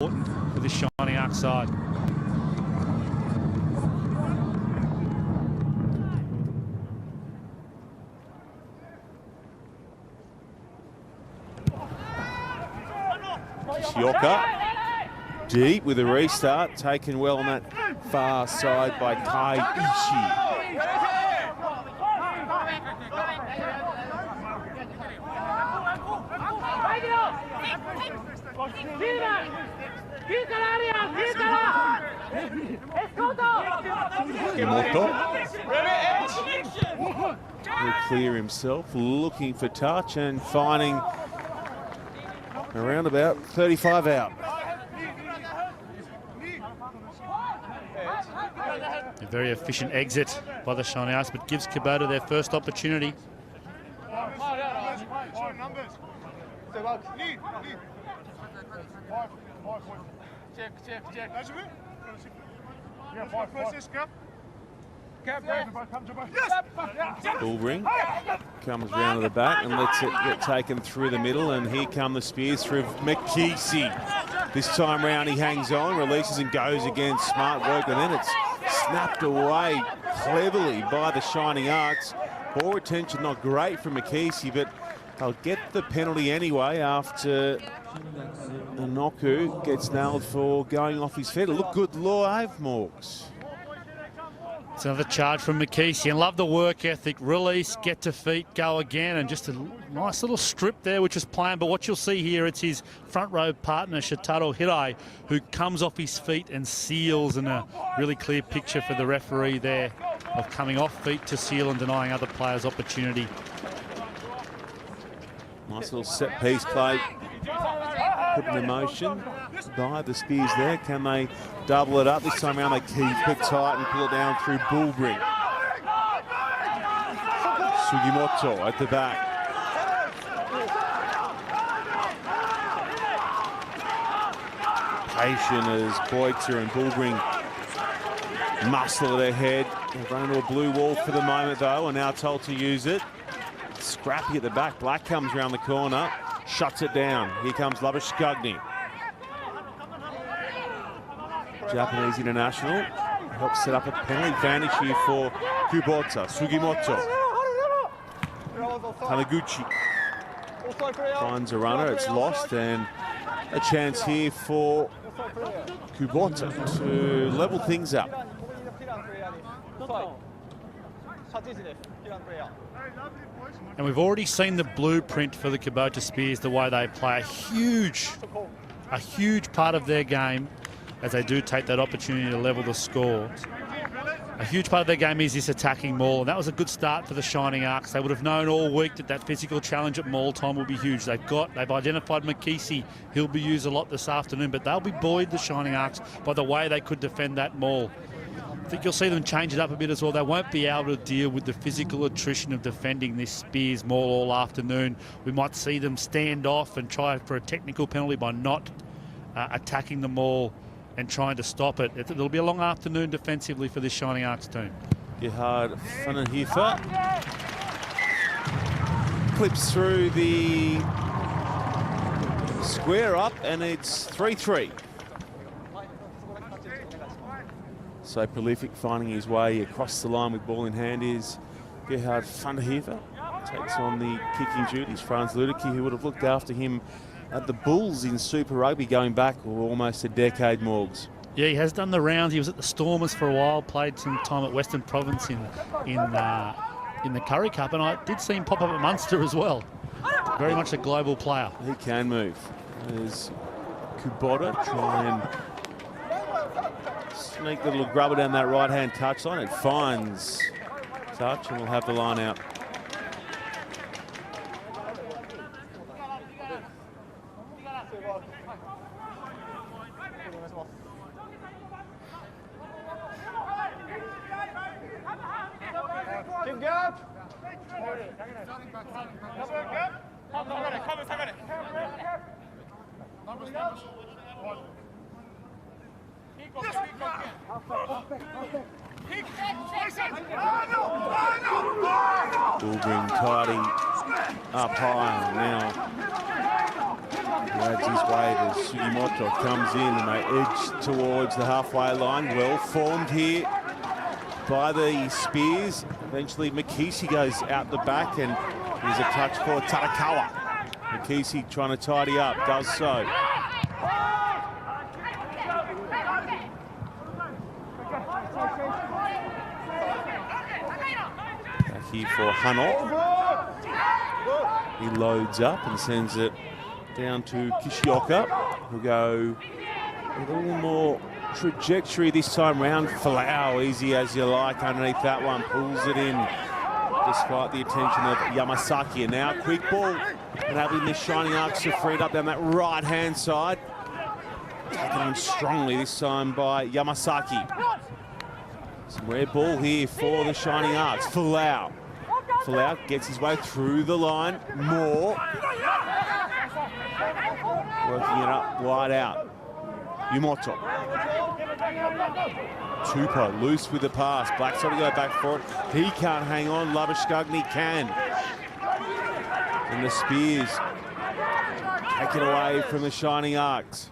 For this Shining Arc side. Shioka deep with a restart, taken well on that far side by Kai Ishii. Will clear himself, looking for touch and finding around about 35 out. A very efficient exit by the Shining Arcs, but gives Kubota their first opportunity. Bullring comes round to the back and lets it get taken through the middle, and here come the spears through McKeesey. This time round he hangs on, releases and goes again. Smart work, and then it's snapped away cleverly by the Shining Arcs. Ball retention not great from McKeesey, but they'll get the penalty anyway after Anoku gets nailed for going off his feet. It looked good live, Morgs. It's another charge from McKeesey, and love the work ethic. Release, get to feet, go again, and just a nice little strip there, which was planned. But what you'll see here, it's his front row partner, Shitaro Hirai, who comes off his feet and seals, and a really clear picture for the referee there of coming off feet to seal and denying other players opportunity. Nice little set piece play put in motion by the Spears there. Can they double it up? This time around they keep it tight and pull it down through Bullring. Sugimoto at the back. Patient as Boiter and Bullring muscle it ahead. They've run into a blue wall for the moment though, and now told to use it. Scrappy at the back. Black comes around the corner, shuts it down. Here comes Labashkagni. Japanese international helps set up a penalty advantage here for Kubota. Sugimoto. Taniguchi finds a runner. It's lost, and a chance here for Kubota to level things up. And we've already seen the blueprint for the Kubota Spears, the way they play. A huge part of their game, as they do take that opportunity to level the score. A huge part of their game is this attacking maul, and that was a good start for the Shining Arcs. They would have known all week that that physical challenge at maul time will be huge. They've identified McKeesey. He'll be used a lot this afternoon, but they'll be buoyed, the Shining Arcs, by the way they could defend that maul. I think you'll see them change it up a bit as well. They won't be able to deal with the physical attrition of defending this Spears maul all afternoon. We might see them stand off and try for a technical penalty by not attacking the maul and trying to stop it. It'll be a long afternoon defensively for this Shining Arcs team. Gerhard Vandenhiefer clips through the square up, and it's 3-3. So prolific, finding his way across the line with ball in hand is Gerhard Vandenhiefer. Takes on the kicking duties. Franz Ludicky, who would have looked after him at the Bulls in Super Rugby going back almost a decade, Morgs. Yeah, he has done the rounds. He was at the Stormers for a while, played some time at Western Province in the Curry Cup, and I did see him pop up at Munster as well. Very much a global player. He can move. There's Kubota try and sneak the little grubber down that right-hand touchline. It finds touch and we'll have the line out. Bullring tidy up high now. adds his weight as Sugimoto comes in and they edge towards the halfway line. Well formed here by the Spears. Eventually Makisi goes out the back and there's a touch for Tarakawa. Makisi trying to tidy up, does so. Back here for Hano. He loads up and sends it down to Kishioka, who'll go a little more trajectory this time round. Falau, easy as you like underneath that one, pulls it in despite the attention of Yamasaki. And now quick ball, enabling the Shining Arcs to free it up down that right-hand side. Taken on strongly this time by Yamasaki. Some red ball here for the Shining Arcs. Falau. Falau gets his way through the line. More. Working it up wide out. Yumoto. Tupou loose with the pass. Black's got to go back for it. He can't hang on. Labashkagni can. And the Spears take it away from the Shining Arcs.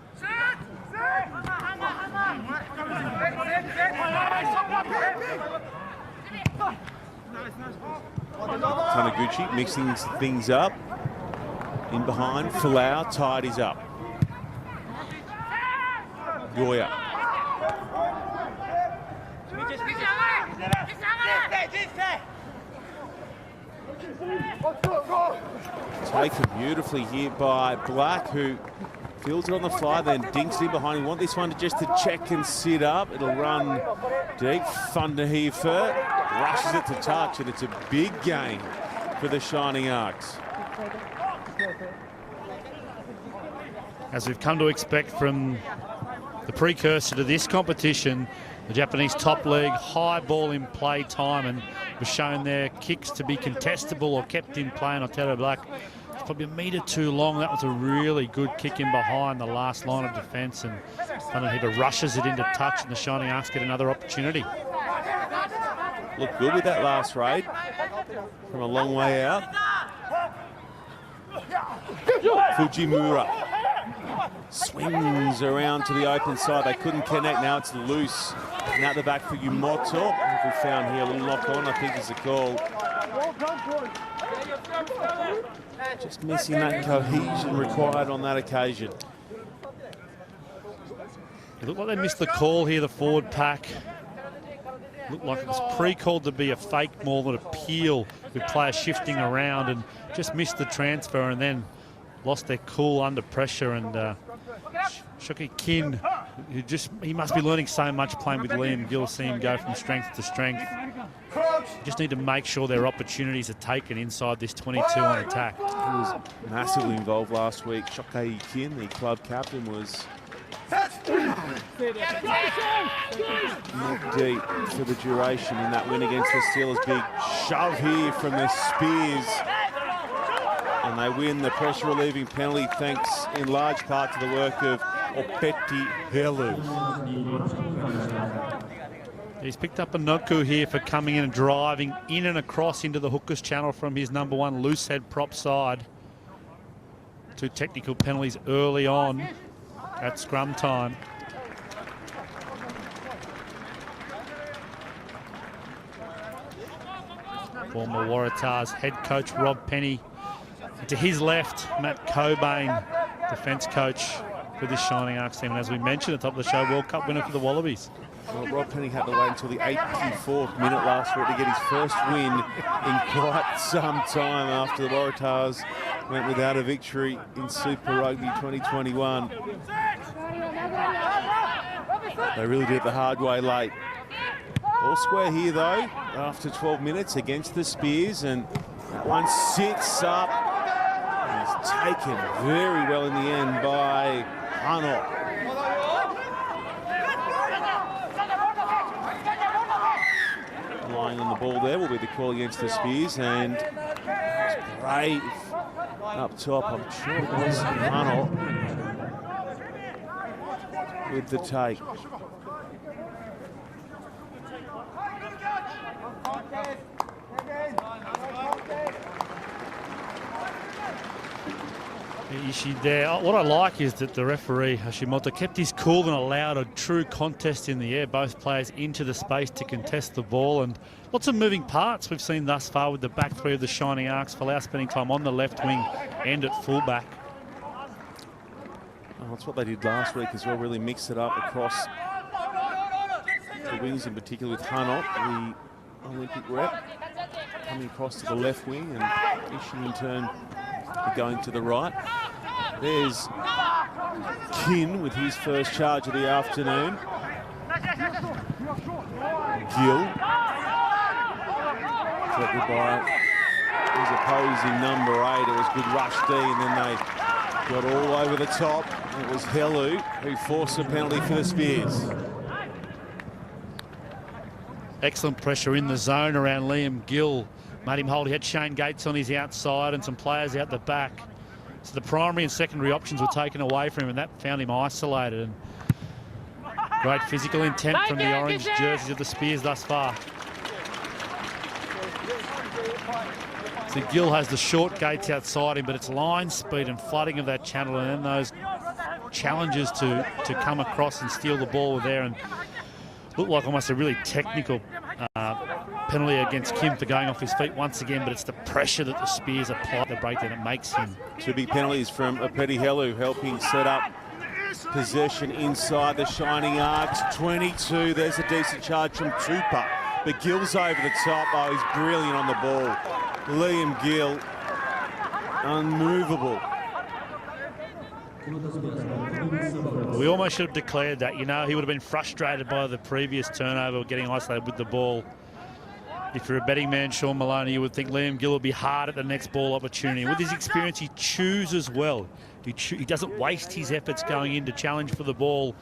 Taniguchi mixing things up. In behind, Falau tidies up. Goya. Taken beautifully here by Black, who fields it on the fly, then dinks in behind. We want this one just to check and sit up. It'll run deep. Thunderhefer rushes it to touch, and it's a big gain for the Shining Arcs. As we've come to expect from the precursor to this competition, the Japanese top league, high ball in play time, and was shown their kicks to be contestable or kept in play. And Otero Black, it's probably a metre too long. That was a really good kick in behind the last line of defence, and Thunderhefer rushes it into touch, and the Shining Arcs get another opportunity. Looked good with that last raid from a long way out. Fujimura swings around to the open side. They couldn't connect. Now it's loose. And out the back for Yumoto. We found here a little knock on, I think is the call. Just missing that cohesion required on that occasion. It looked like they missed the call here, the forward pack. Looked like it was pre-called to be a fake maul that appeal with players shifting around, and just missed the transfer and then lost their cool under pressure. And Shoki Kin, he must be learning so much playing with Liam Gill, seeing him go from strength to strength. Just need to make sure their opportunities are taken inside this 22 on attack. He was massively involved last week. Shoki Kin, the club captain, was not deep for the duration in that win against the Steelers. Big shove here from the Spears. And they win the pressure relieving penalty thanks in large part to the work of Opeti Helu. He's picked up a Noku here for coming in and driving in and across into the hooker's channel from his #1 loose head prop side. 2 technical penalties early on at scrum time. Former Waratahs head coach Rob Penny. And to his left, Matt Cobain, defence coach for this Shining Arcs team. And as we mentioned at the top of the show, World Cup winner for the Wallabies. Well, Rob Penny had to wait until the 84th minute last week to get his first win in quite some time after the Waratahs went without a victory in Super Rugby 2021. They really did it the hard way late. All square here though, after 12 minutes against the Spears, and that one sits up. He's taken very well in the end by Hano. Lying on the ball there will be the call against the Spears, and it's brave up top. I'm sure it was Hano with the take. there. What I like is that the referee, Hashimoto, kept his cool and allowed a true contest in the air. Both players into the space to contest the ball, and lots of moving parts we've seen thus far with the back three of the Shining Arcs. Falau spending time on the left wing and at fullback. Oh, that's what they did last week as well, really mix it up across the wings, in particular with Hanot, the Olympic rep, coming across to the left wing, and Ishii in turn going to the right. There's Kin with his first charge of the afternoon. Gill, collected by his opposing number 8. It was good rush D, and then they got all over the top. It was Helu who forced a penalty for the Spears. Excellent pressure in the zone around Liam Gill. Made him hold. He had Shane Gates on his outside and some players out the back. So the primary and secondary options were taken away from him, and that found him isolated. And great physical intent from the orange jerseys of the Spears thus far. So Gill has the short Gates outside him, but it's line speed and flooding of that channel, and then those challenges to come across and steal the ball were there, and looked like almost a really technical penalty against Kim for going off his feet once again, but it's the pressure that the Spears apply at the breakdown that makes him. 2 big penalties from Apeti Helu, helping set up possession inside the Shining Arcs. 22, there's a decent charge from Tupa, but Gill's over the top. Oh, he's brilliant on the ball. Liam Gill, unmovable. We almost should have declared that. You know, he would have been frustrated by the previous turnover, getting isolated with the ball. If you're a betting man, Sean Maloney, you would think Liam Gill would be hard at the next ball opportunity. With his experience, he chooses well. He doesn't waste his efforts going in to challenge for the ball.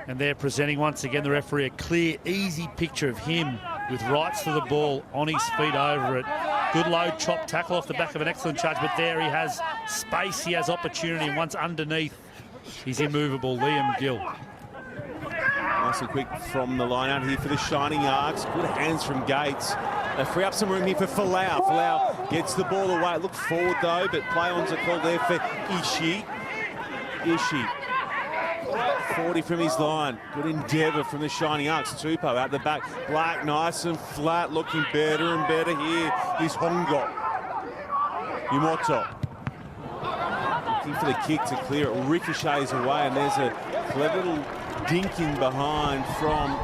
And they're presenting once again the referee a clear, easy picture of him with rights to the ball, on his feet over it. Good low chop tackle off the back of an excellent charge, but there he has space, he has opportunity, and once underneath, he's immovable, Liam Gill. Nice and quick from the line out here for the Shining Arcs. Good hands from Gates. They free up some room here for Falau. Falau gets the ball away. Look forward though, but play-ons are called there for Ishii. 40 from his line. Good endeavour from the Shining Arcs. Tupou out the back. Black nice and flat, looking better and better here is Hongo. Yumoto. Looking for the kick to clear it. Ricochets away, and there's a clever little dink in behind from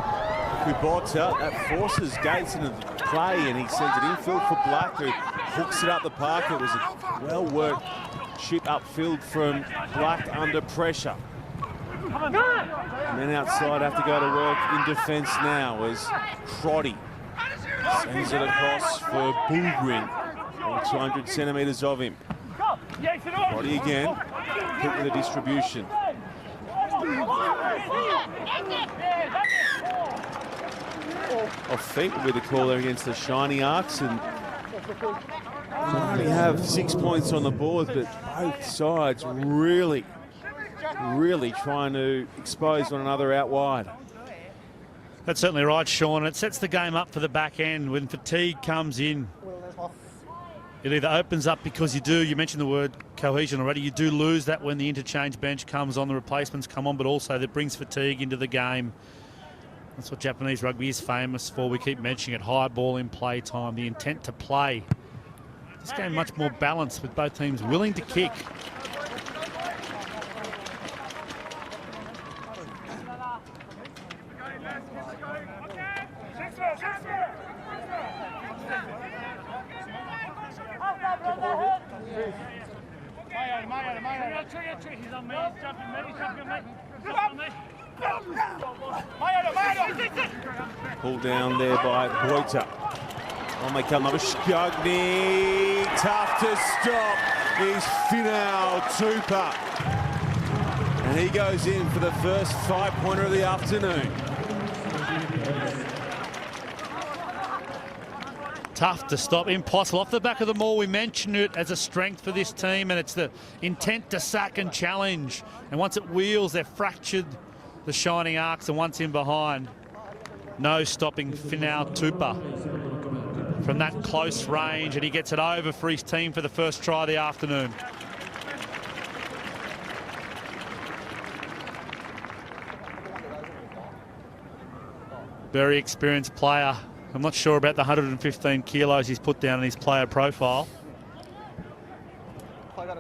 Kubota. That forces Gates into play, and he sends it infield for Black, who hooks it up the park. It was a well-worked chip upfield from Black under pressure. And then outside have to go to work in defence now as Crotty sends it across for Bulgrin. All 200 centimetres of him. Crotty again, hit with the distribution. Off feet will be the call there against the Shiny Arcs, and they only have 6 points on the board, but both sides really trying to expose one another out wide. That's certainly right, Sean. It sets the game up for the back end. When fatigue comes in, it either opens up because you mentioned the word cohesion already, you do lose that when the interchange bench comes on, the replacements come on, but also that brings fatigue into the game. That's what Japanese rugby is famous for. We keep mentioning it, high ball in play time, the intent to play. This game much more balanced with both teams willing to kick. Pulled down there by Boita. On they come, Skugny. Tough to stop is Finau Tupa. And he goes in for the first 5-pointer of the afternoon. Tough to stop, impossible. Off the back of the maul, we mentioned it as a strength for this team, and it's the intent to sack and challenge. And once it wheels, they've fractured the Shining Arcs, and once in behind, no stopping Finau Tupa from that close range, and he gets it over for his team for the first try of the afternoon. Very experienced player. I'm not sure about the 115 kilos he's put down in his player profile.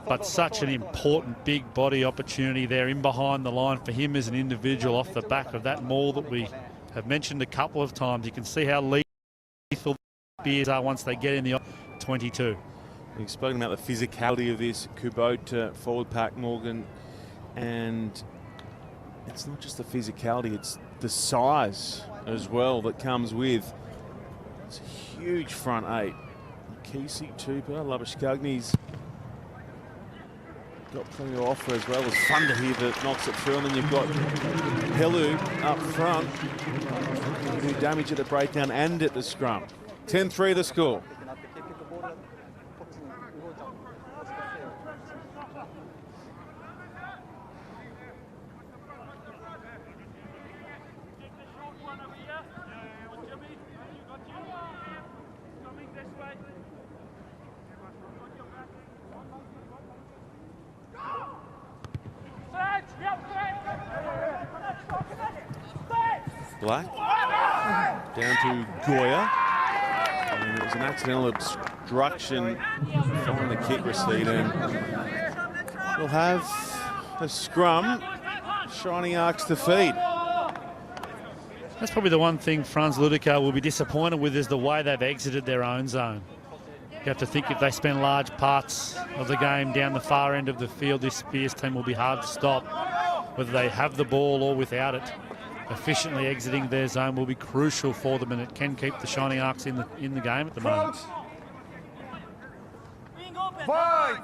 But such an important big body opportunity there in behind the line for him as an individual off the back of that maul that we have mentioned a couple of times. You can see how lethal Spears are once they get in the 22. We've spoken about the physicality of this Kubota forward pack, Morgan, and it's not just the physicality, it's the size as well that comes with. It's a huge front eight. Kesey, Tupa, Labuschagney's got plenty to offer as well. It's fun to hear that knocks it through, and then you've got Helu up front, do damage at the breakdown and at the scrum. 10-3 the score. Black down to Goya, and it was an accidental obstruction following the kick receipt, and we'll have a scrum. Shining Arcs to feed. That's probably the one thing Franz Ludica will be disappointed with, is the way they've exited their own zone. You have to think if they spend large parts of the game down the far end of the field, this Spears team will be hard to stop, whether they have the ball or without it. Efficiently exiting their zone will be crucial for them, and it can keep the Shining Arcs in the game at the moment. Five.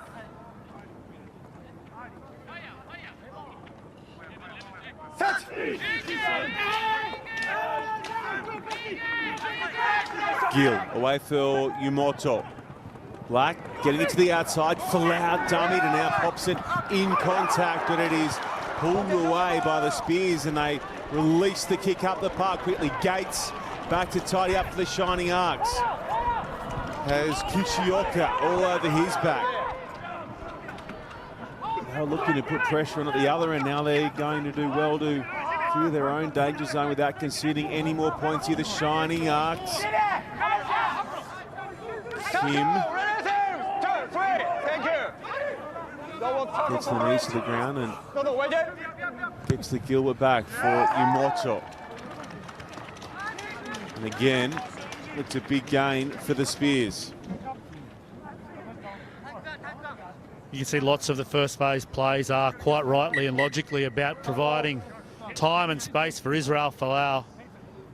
Set. Gill away for Yumoto. Black getting it to the outside. Falau dummied and now pops it in contact, but it is pulled away by the Spears, and they release the kick up the park quickly. Gates back to tidy up for the Shining Arcs. Has Kishioka all over his back. They were looking to put pressure on at the other end. Now they're going to do well to clear their own danger zone without conceding any more points here. The Shining Arcs. Kim gets the knees to the ground and gets the Gilbert back for Yumoto. And again, it's a big gain for the Spears. You can see lots of the first phase plays are quite rightly and logically about providing time and space for Israel Folau.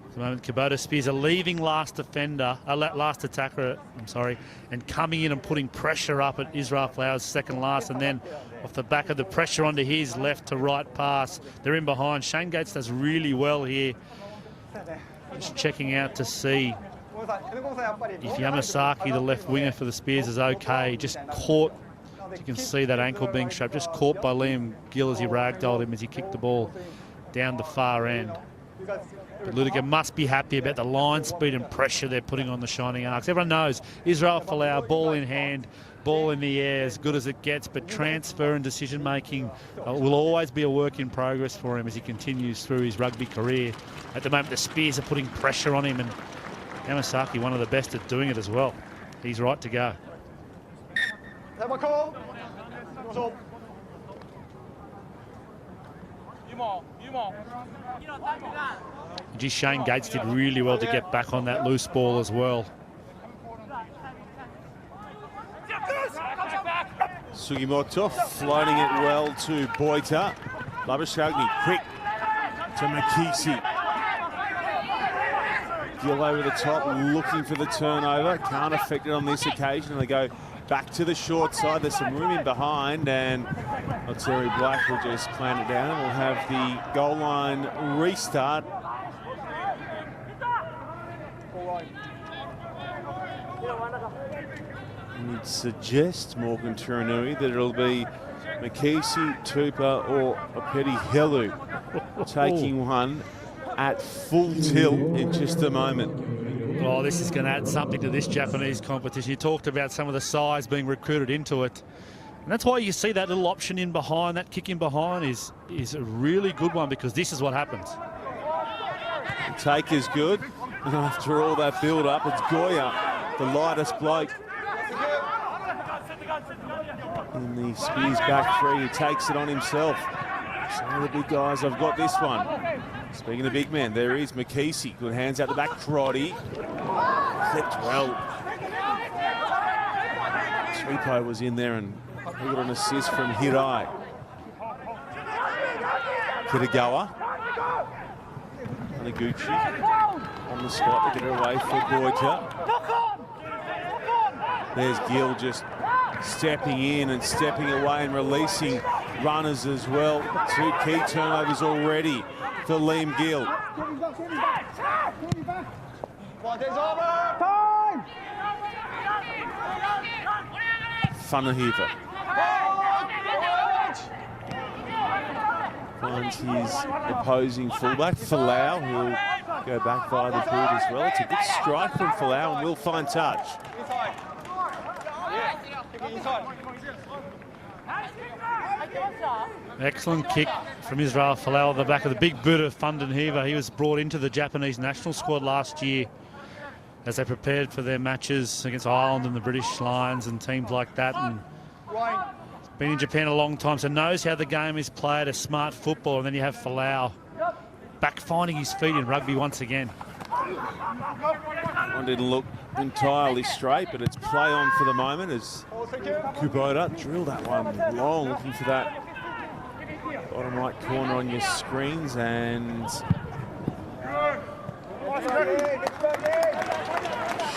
At the moment, Kubota Spears are leaving last attacker, and coming in and putting pressure up at Israel Folau's second last, and then off the back of the pressure onto his left to right pass. They're in behind. Shane Gates does really well here. Just checking out to see if Yamasaki, the left winger for the Spears, is okay. Just caught, as you can see that ankle being strapped, just caught by Liam Gill as he ragdolled him as he kicked the ball down the far end. But Ludica must be happy about the line speed and pressure they're putting on the Shining Arcs. Everyone knows Israel Folau, ball in hand, ball in the air, as good as it gets, but transfer and decision making will always be a work in progress for him as he continues through his rugby career. At the moment, the Spears are putting pressure on him, and Yamasaki, one of the best at doing it as well. He's right to go. Gee, Shane Gates did really well to get back on that loose ball as well. Sugimoto floating it well to Boita. Labuschagney quick to Makisi. Gill over the top, looking for the turnover. Can't affect it on this occasion. They go back to the short side. There's some room in behind, and Terry Black will just clamp it down. We'll have the goal line restart. And you'd suggest, Morgan Turanui, that it'll be Makisi, Tupa, or Apeti Helu taking one at full tilt in just a moment. Oh, this is going to add something to this Japanese competition. You talked about some of the size being recruited into it. And that's why you see that little option in behind, that kick in behind is a really good one, because this is what happens. The take is good. And after all that build-up, it's Goya, the lightest bloke in the Spears back three. He takes it on himself. Some of the big guys, I've got this one. Speaking of big men, there is McKesey. Good hands out the back. Crotty. Clipped well. Tripo was in there and he got an assist from Hirai. Kitagawa. Taniguchi on the spot to get it away for Goita. There's Gill just stepping in and stepping away and releasing runners as well. 2 key turnovers already for Liam Gill. Funahiva finds his opposing fullback, Folau, who'll go back via the boot as well. It's a good strike from Folau and will find touch. Excellent kick from Israel Folau at the back of the big boot of Funahiva. He was brought into the Japanese national squad last year as they prepared for their matches against Ireland and the British Lions and teams like that. And been in Japan a long time, so knows how the game is played, a smart football. And then you have Folau back finding his feet in rugby once again. One didn't look entirely straight, but it's play on for the moment as Kubota drilled that one long, looking for that bottom right corner on your screens, and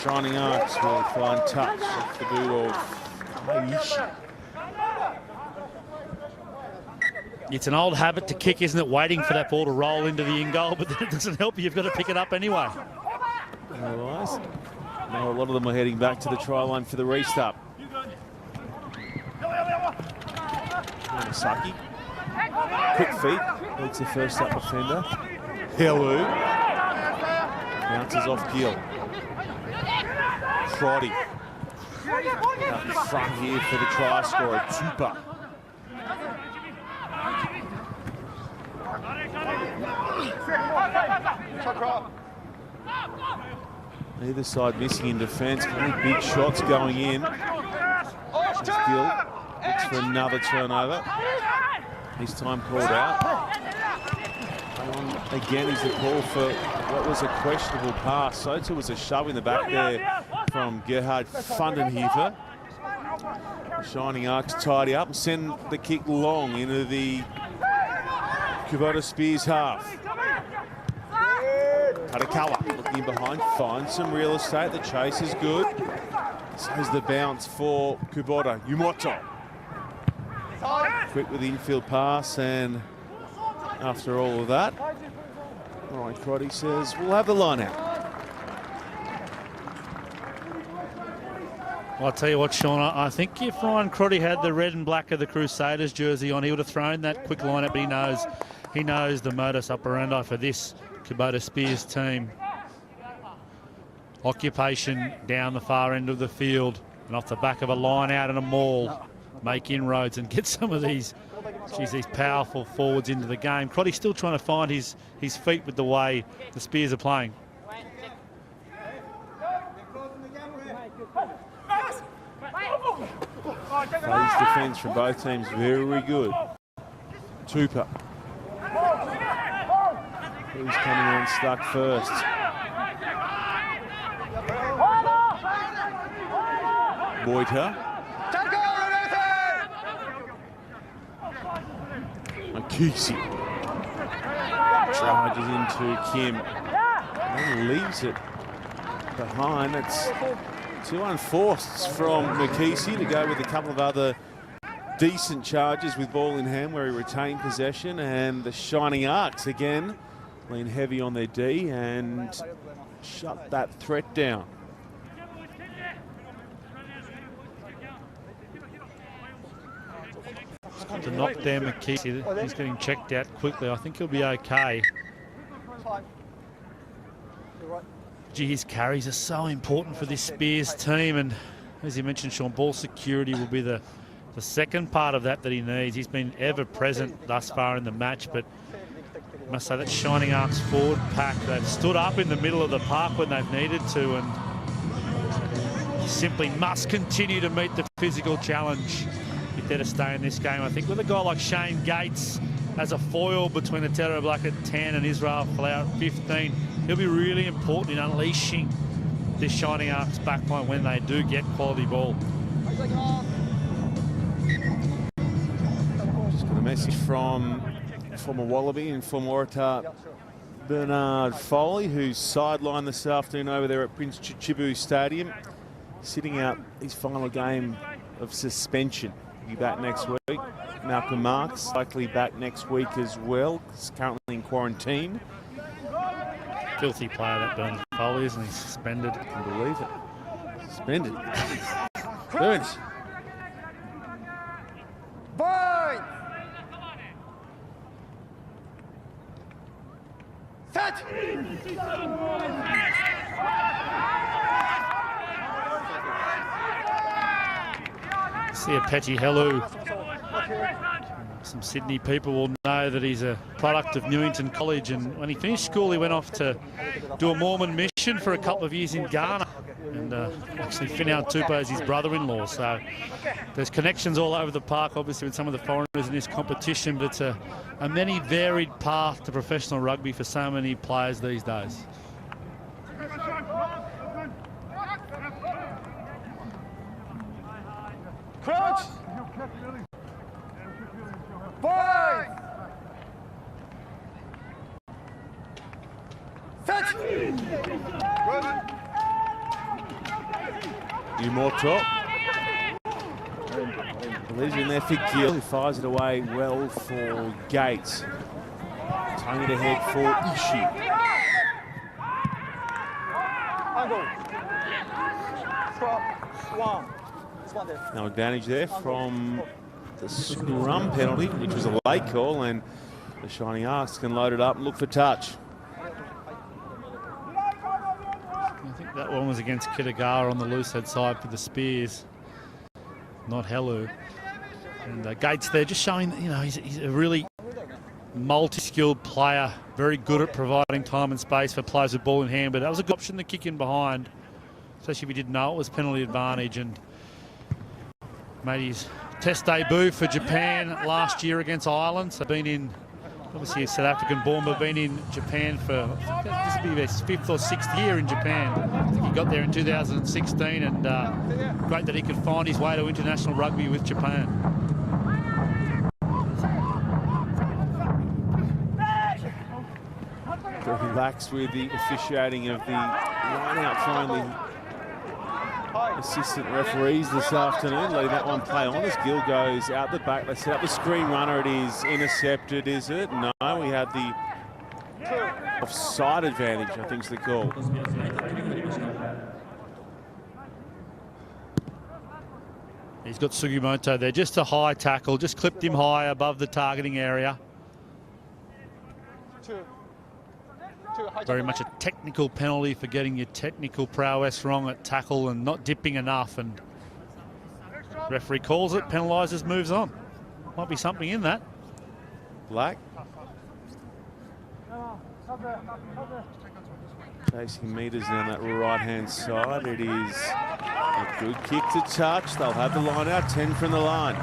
Shining Arcs will find touch with the boot of Aishi. It's an old habit to kick, isn't it? Waiting for that ball to roll into the in goal, but it doesn't help you. You've got to pick it up anyway. Otherwise, now a lot of them are heading back to the try line for the restart. Saki, quick feet, leads the first up defender. Helu bounces off Gill. Crotty out in front here for the try scorer, Tupa. Either side missing in defence. Many big shots going in. Gill looks for another turnover. This time called out. Again is the call for what was a questionable pass. Soto was a shove in the back there from Gerhard Funahiva. Shining Arcs tidy up and send the kick long into the Kubota Spears half. Kadakawa looking behind, finds some real estate. The chase is good. So's the bounce for Kubota. Yumoto. Quick with the infield pass, and after all of that, Ryan Crotty says, we'll have the line out. Well, I'll tell you what, Sean, I think if Ryan Crotty had the red and black of the Crusaders jersey on, he would have thrown that quick line up, but he knows the modus operandi for this Kubota Spears team. Occupation down the far end of the field and off the back of a line out and a maul, make inroads and get some of these powerful forwards into the game. Crotty's still trying to find his feet with the way the Spears are playing. Phase defence from both teams, very good. Tupa. Who's coming on stuck first? Boita. Makisi charges into Kim and leaves it behind. It's 2 unforced from Makisi to go with a couple of other decent charges with ball in hand where he retained possession, and the Shining Arcs again lean heavy on their D and shut that threat down. To knock down McKesey, he's getting checked out quickly. I think he'll be okay. Gee, his carries are so important for this Spears team, and as you mentioned, Sean, ball security will be the second part of that he needs. He's been ever present thus far in the match, but must say that Shining Arcs forward pack, they've stood up in the middle of the park when they've needed to, and simply must continue to meet the physical challenge if they're to stay in this game. I think with a guy like Shane Gates as a foil between the Terror Black at 10 and Israel Folau at 15, he'll be really important in unleashing this Shining Arcs backline when they do get quality ball. Just got a message from former Wallaby and former Waratah Bernard Foley, who's sidelined this afternoon over there at Prince Chichibu Stadium, sitting out his final game of suspension. He'll be back next week. Malcolm Marks likely back next week as well. He's currently in quarantine. Filthy player that Bernard Foley, isn't he? Suspended. I can believe it. Suspended. Burns. Bind. Set. See a Petty Helu. Some Sydney people will know that he's a product of Newington College, and when he finished school he went off to do a Mormon mission for a couple of years in Ghana, and actually Finau Tupou is his brother-in-law, so there's connections all over the park obviously with some of the foreigners in this competition, but it's a many varied path to professional rugby for so many players these days. Crouch. Bind. Set. You more top. Leaves in there for Gill, who fires it away well for Gates. Tongue it ahead for Ishii. No advantage there from the scrum penalty, which was a late call, and the Shining Arcs can load it up and look for touch. I think that one was against Kitagawa on the loose head side for the Spears, not Helu. And Gates there just showing, you know, he's a really multi-skilled player, very good at providing time and space for players with ball in hand, but that was a good option to kick in behind, especially if we didn't know it was penalty advantage, and made his test debut for Japan last year against Ireland. So been in, obviously a South African born, but been in Japan for, this will be his 5th or 6th year in Japan. I think he got there in 2016, and great that he could find his way to international rugby with Japan. Very lax with the officiating of the line-out finally. Assistant referees this afternoon letting that one play on as Gill goes out the back. They set up the screen runner. It is intercepted, is it? No, we had the offside advantage, I think is the call. He's got Sugimoto there, just a high tackle, just clipped him high above the targeting area. Very much a technical penalty for getting your technical prowess wrong at tackle and not dipping enough, and referee calls it, penalises, moves on. Might be something in that. Black. Chasing meters down that right-hand side. It is a good kick to touch. They'll have the line out, 10 from the line.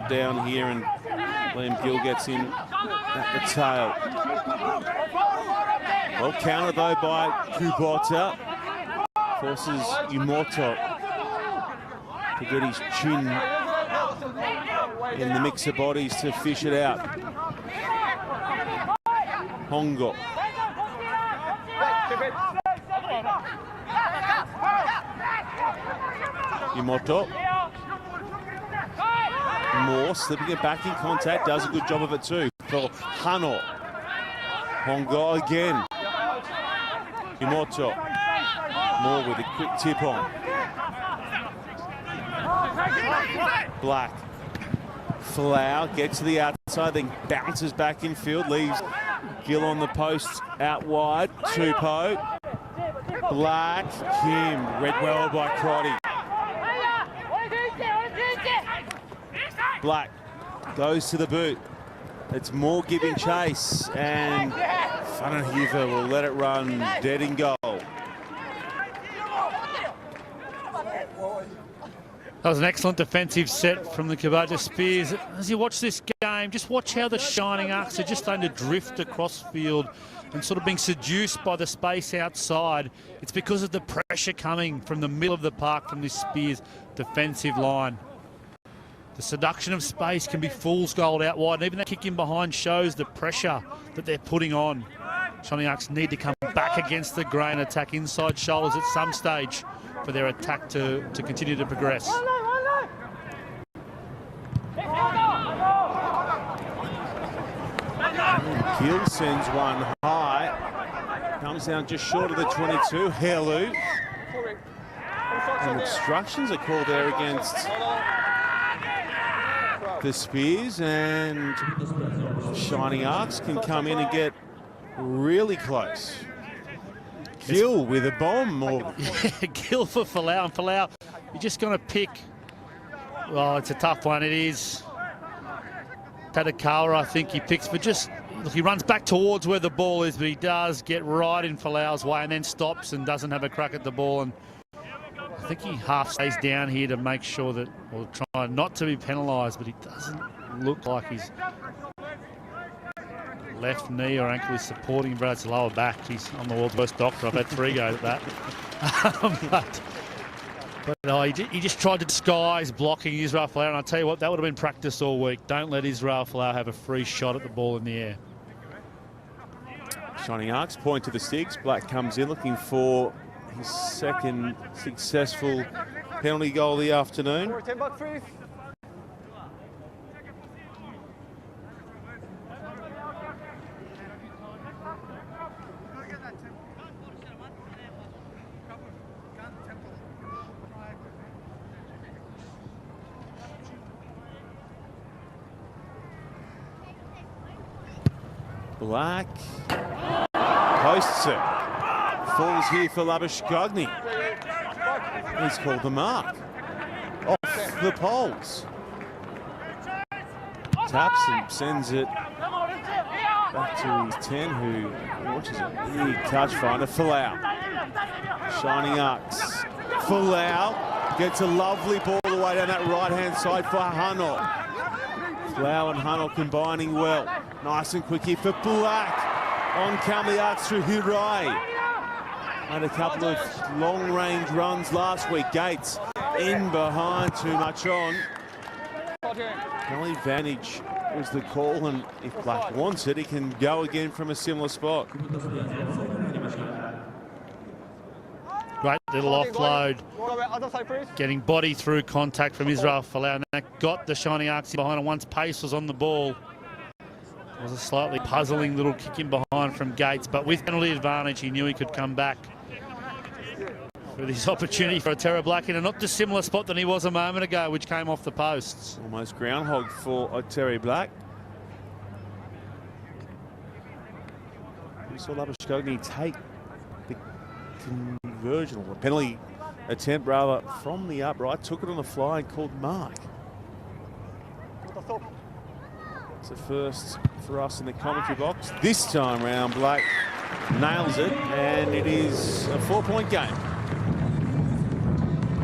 Down here, and Liam Gill gets in at the tail. Well countered though by Kubota. Forces Umoto to get his chin in the mix of bodies to fish it out. Hongo. Umoto. Moore slipping it back in contact, does a good job of it too for Hano. Hongo again. Umoto. Moore with a quick tip on. Black. Folau gets to the outside, then bounces back in field, leaves Gill on the post out wide. Tupou. Black. Kim. Read well by Crotty. Black goes to the boot. It's more giving chase, and Vandenheuvel will let it run dead in goal. That was an excellent defensive set from the Kubota Spears. As you watch this game, just watch how the Shining Arcs are just starting to drift across field and sort of being seduced by the space outside. It's because of the pressure coming from the middle of the park from this Spears defensive line. The seduction of space can be fool's gold out wide, and even that kick in behind shows the pressure that they're putting on. Shining Arcs need to come back against the grain, attack inside shoulders at some stage for their attack to continue to progress. Gill sends one high. Comes down just short of the 22. Helu. And obstructions are called there against the Spears, and Shining Arcs can come in and get really close. Gill with a bomb. Or... Yeah, Gill for Folau. And Folau, you're just going to pick... Well, it's a tough one. It is. Tadakawa, I think he picks, but just... Look, he runs back towards where the ball is, but he does get right in Falau's way and then stops and doesn't have a crack at the ball. And I think he half stays down here to make sure that, or try not to be penalised, but he doesn't look like his left knee or ankle is supporting him, but it's lower back. I'm the world's worst doctor. I've had 3 goes at that. but no, he just tried to disguise blocking Israel Folau, and I tell you what, that would have been practice all week. Don't let Israel Folau have a free shot at the ball in the air. Shining Arcs point to the sticks. Black comes in looking for his second successful penalty goal of the afternoon. Black posts it. Falls here for Labuschagne. He's called the mark. Off the poles. Taps and sends it back to his 10, who watches it. Big touch finder. Folau. Shining Arcs. Folau gets a lovely ball all the way down that right-hand side for Hunnell. Folau and Hunnell combining well. Nice and quick here for Black. On come the Arcs through Hirai. Had a couple of long-range runs last week. Gates in behind, too much on. Penalty advantage was the call, and if Black wants it, he can go again from a similar spot. Great little offload. Getting body through contact from Israel Folau, and that got the Shining Arcs behind, and once pace was on the ball, it was a slightly puzzling little kick in behind from Gates, but with penalty advantage, he knew he could come back with his opportunity for a Terra Black in a not dissimilar spot than he was a moment ago, which came off the posts. Almost groundhog for Terry Black. We saw Labuschagne take the conversion, or the penalty attempt rather, from the upright, took it on the fly and called mark. It's a first for us in the commentary box. This time round, Black nails it, and it is a 4-point game.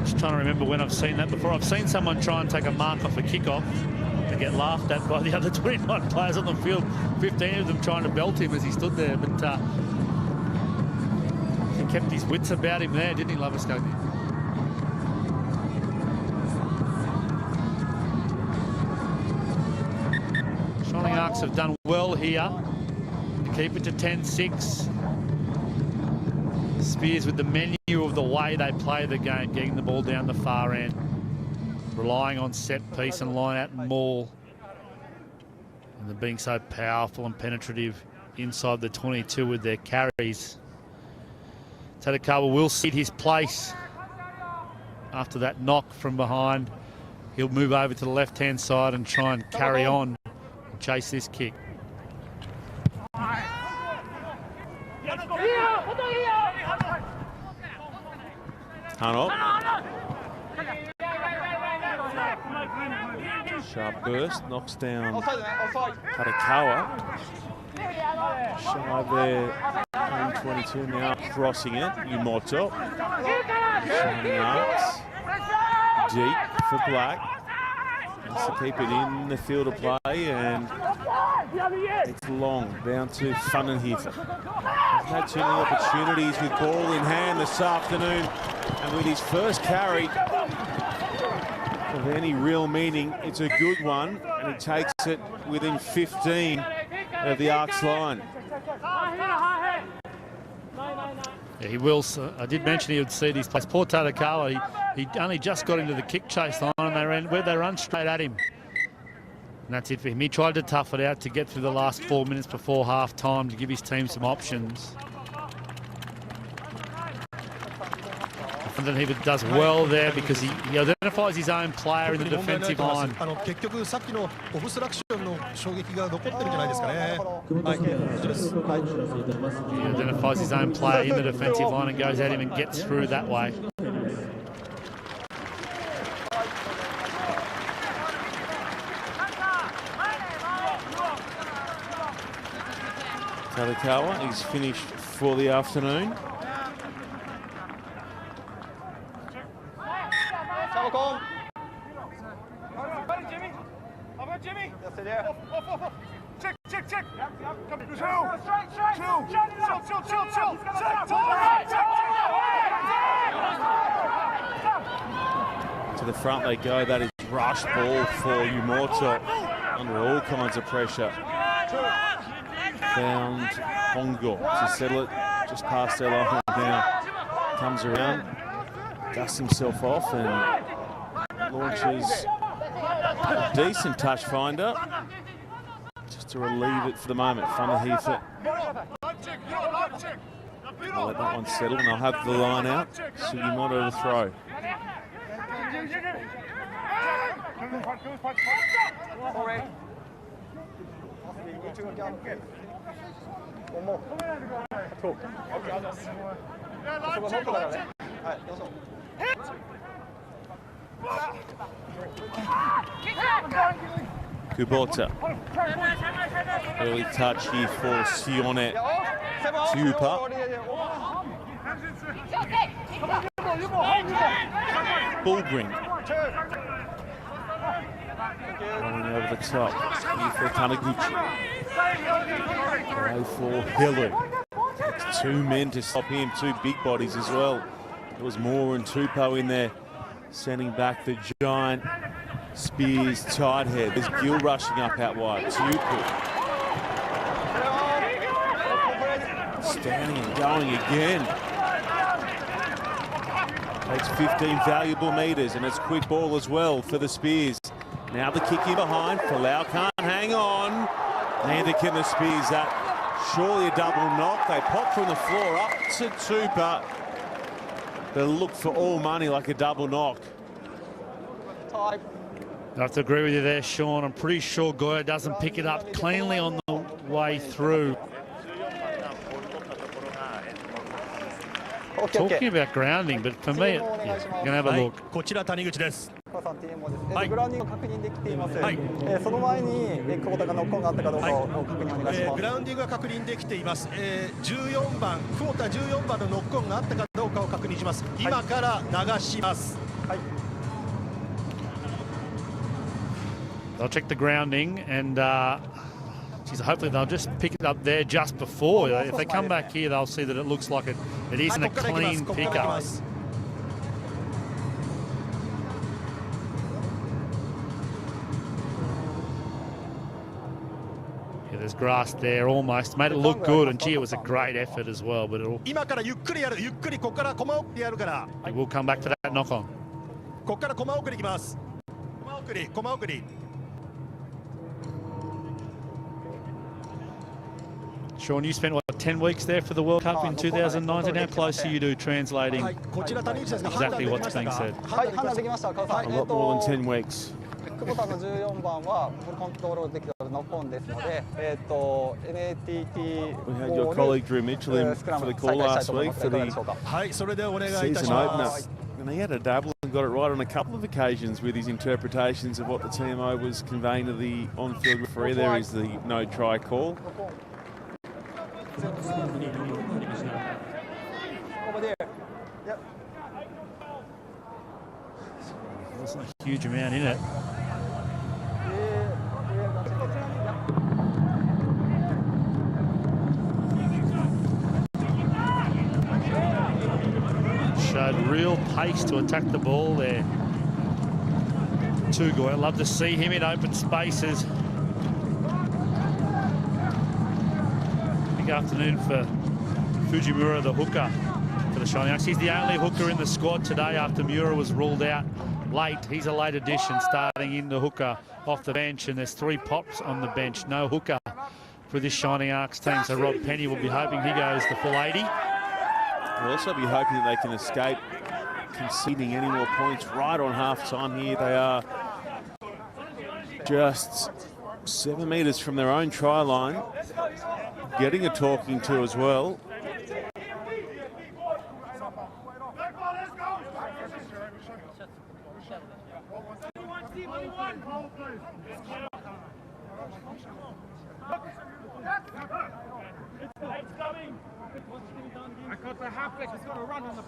Just trying to remember when I've seen that before. I've seen someone try and take a mark off a kickoff and get laughed at by the other 29 players on the field. 15 of them trying to belt him as he stood there, but he kept his wits about him there, didn't he, Labuschagne? Shining Arcs have done well here to keep it to 10-6. Spears with the menu of the way they play the game, getting the ball down the far end, relying on set piece and line out and maul, and they're being so powerful and penetrative inside the 22 with their carries. Tadakawa will cede his place after that knock from behind he'll move over to the left-hand side and try and carry on and chase this kick. Hano. Sharp burst, knocks down Tarakawa. Shy there, 22 now crossing it. Yumoto. Shining arcs. Deep for Black. Wants to keep it in the field of play, and it's long down to Funenhefer. He's had too many opportunities with ball in hand this afternoon, and with his first carry of any real meaning, it's a good one, and he takes it within 15 of the arcs line. Yeah, he will. I did mention he would see these plays. Poor Tarakawa, he only just got into the kick chase line, and they run straight at him. And that's it for him. He tried to tough it out to get through the last 4 minutes before half time to give his team some options. And then he does well there because he identifies his own player in the defensive line. He identifies his own player in the defensive line and goes at him and gets through that way. Tarakawa, he's finished for the afternoon. To the front they go. That is rush ball for Yumoto under all kinds of pressure. Found Hongo to settle it just past their line now. Comes around, dusts himself off and launches a decent touch finder just to relieve it for the moment. Funenhefer. I'll let that one settle and I'll have the line out. Sugimoto to throw. Kubota. Early touch here for Sione Tupa. Bullgring. Running over the top. Here for Taniguchi. Play for Hiller. It's two men to stop him, two big bodies as well. There was Moore and Tupou in there, sending back the giant Spears tight head. There's Gill rushing up out wide. Tupou. Standing and going again. Takes 15 valuable metres, and it's quick ball as well for the Spears. Now the kick in behind. Falau can't hang on. Neither can the Spears. That surely a double knock. They pop from the floor up to Tupa. They look for all money like a double knock. I have to agree with you there, Sean. I'm pretty sure Goya doesn't pick it up cleanly on the way through. Talking about grounding, but for me, you're going to have a look. こちら谷口です。はい。グラウンディング確認できています。はい。その前に久保田がノックオンがあったかどうかを確認お願いします。グラウンディングが確認できています。14番、久保田14番のノックオンがあったかどうかを確認します。今から流します。はい。They'll check the grounding and hopefully they'll just pick it up there just before. If they come back here, they'll see that it looks like it isn't a clean pickup. Yeah, there's grass there almost. Made it look good, and gee, it was a great effort as well, but it will come back to that knock on. Sean, you spent, what, 10 weeks there for the World Cup in 2019. How close are you to translating exactly what's being said? A lot more than 10 weeks. 久保田の14番はフルコントロールできるノックオンですので、NATT We had your colleague Drew Mitchell in for the call last week for the season opener. And he had a double and got it right on a couple of occasions with his interpretations of what the TMO was conveying to the on-field referee. There is the no try call. Over there. Yep. There's not a huge amount in it. Showed real pace to attack the ball there. Tugoi, I'd love to see him in open spaces. Big afternoon for Fujimura, the hooker for the Shining Arcs. He's the only hooker in the squad today after Mura was ruled out late. He's a late addition, starting in the hooker off the bench, and there's 3 pops on the bench. No hooker for this Shining Arcs team, so Rob Penny will be hoping he goes the full 80. We'll also be hoping that they can escape conceding any more points right on half-time here. They are just 7 metres from their own try line, getting a talking to as well.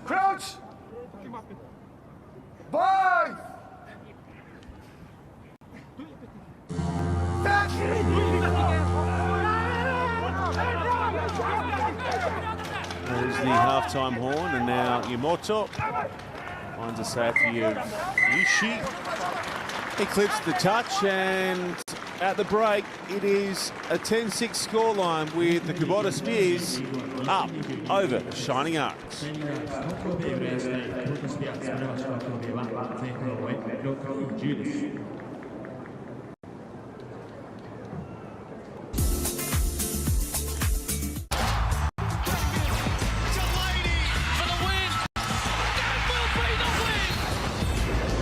Crouch! 5! There's the half-time horn, and now Yumoto finds a safety of Ishii. He clips the touch, and at the break, it is a 10-6 scoreline with the Kubota Spears up over Shining Arcs.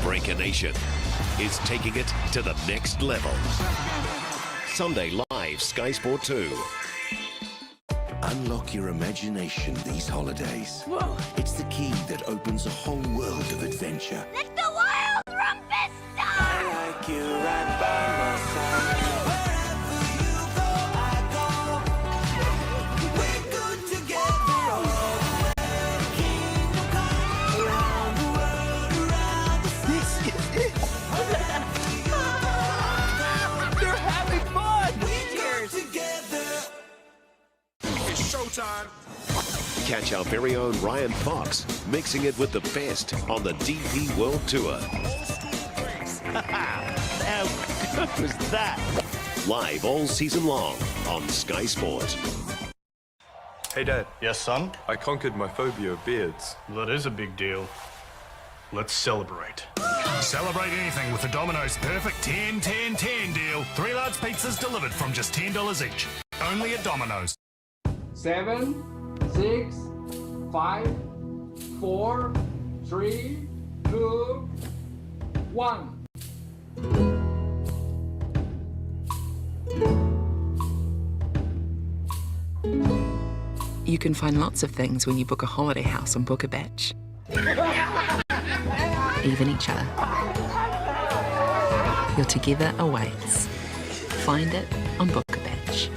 Breaker Nation is taking it to the next level. Sunday live, Sky Sport 2. Unlock your imagination these holidays. Whoa. It's the key that opens a whole world of adventure. Let the wild rumpus start! I like you right by my side. Wherever you go, I go. We're good together all the way. Kingdom come around the world, around the sun. This is it. They're having fun. We're good together. It's showtime. Catch our very own Ryan Fox mixing it with the best on the DP World Tour. How good was that? Live all season long on Sky Sport. Hey Dad, Yes, son? I conquered my phobia of beards. That is a big deal. Let's celebrate. Celebrate anything with the Domino's perfect 10-10-10 deal. 3 large pizzas delivered from just $10 each. Only at Domino's. 7, 6, 5, 4, 3, 2, 1. You can find lots of things when you book a holiday house on Book a Batch. Even each other. Your together awaits. Find it on Book a Batch.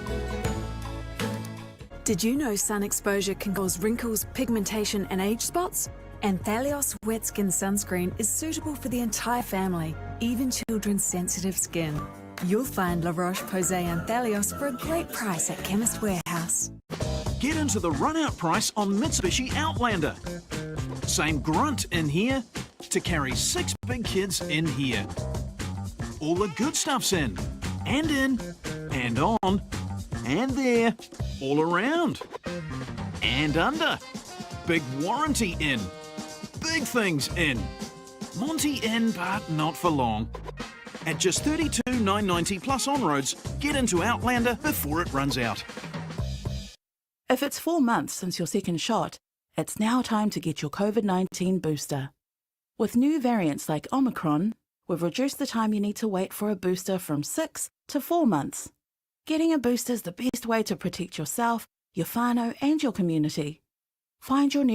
Did you know sun exposure can cause wrinkles, pigmentation and age spots? Anthelios Wet Skin Sunscreen is suitable for the entire family, even children's sensitive skin. You'll find La Roche-Posay Anthelios for a great price at Chemist Warehouse. Get into the run-out price on Mitsubishi Outlander. Same grunt in here to carry 6 big kids in here. All the good stuff's in, and on, and there, all around, and under. Big warranty in, big things in. Monty in, but not for long. At just $32,990 plus on-roads, get into Outlander before it runs out. If it's 4 months since your second shot, it's now time to get your COVID-19 booster. With new variants like Omicron, we've reduced the time you need to wait for a booster from 6 to 4 months. Getting a booster is the best way to protect yourself, your whānau and your community. Find your nearest